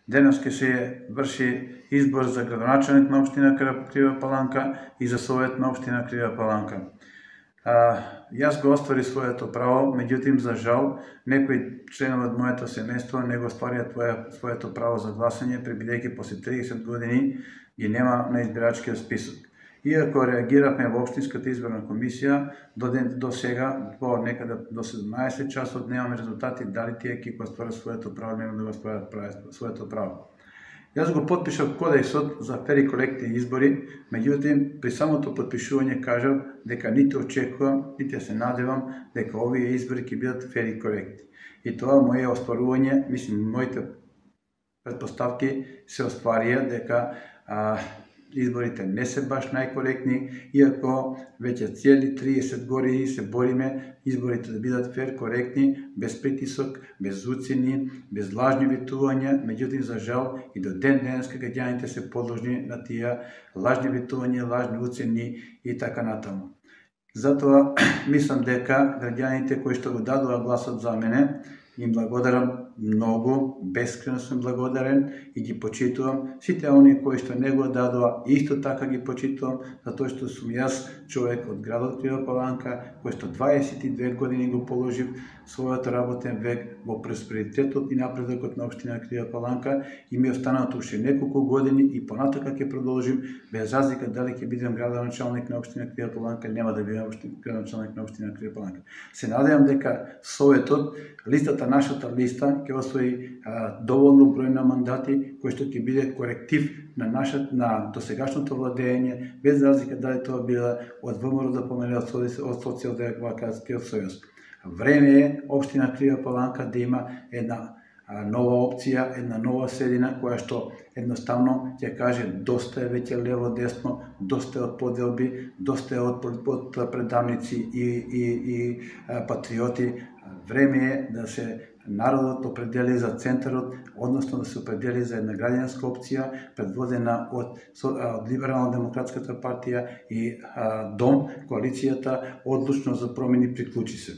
Денес ќе се врши избор за градоначалник на општина Крива Паланка и за совет на општина Крива Паланка. Јас го оствари своето право, меѓутоа за жал некои членови од моето семејство не го остварија своето право за гласање, бидејќи после 30 години ги нема на избирачкиот список. Иако реагиравме во општинската изборна комисија, до сега, по некаде до 17 часот немаме резултати дали тие ќе го остварат своето право, нема да го остварат своето право. Јас го подпишав кодексот за фер и коректни избори, меѓутоа при самото подпишување кажав дека нити очекувам, нити се надевам дека овие избори ќе бидат фер и коректни. И тоа моје остварување, моите предпоставки се остварија дека изборите не се баш најкоректни, иако веќе цели 30 години се бориме изборите да бидат фер, коректни, без притисок, без уцени, без лажни ветувања, меѓутоа за жал и до ден денеска граѓаните се подложни на тие лажни ветувања, лажни уцени и така натаму. Затоа мислам дека граѓаните кои што го дадува гласот за мене, им благодарам многу, бескрено сум благодарен и ги почитувам. Сите оние кои што не го дадува, исто така ги почитувам, затоа што сум јас човек од градот Крива Паланка, кој што 22 години го положив својот работен век во просперитетот и напредокот на општина Крива Паланка и ми останат уште неколку години и понатака ќе продолжим, без разлика дали ќе бидам градоначалник на општина Крива Паланка, нема да бидам градоначалник на општина Крива Паланка. Се надевам дека советот, нашата листа ќе освои доволно број на мандати кој што ќе биде коректив на досегашното владење, без разлика дали тоа било од ВМРО да помине од Социјалдемократскиот сојуз. Време е општина Крива Паланка да има една нова опција, една нова средина која што едноставно ќе каже доста е веќе лево-десно, доста е од поделби, доста е од предавници и патриоти. Време е да се народот определи за центарот, односно да се определи за една граѓанска опција предводена од Либерално-демократската партија и ДОМ, коалицијата одлучно за промени приклучи се.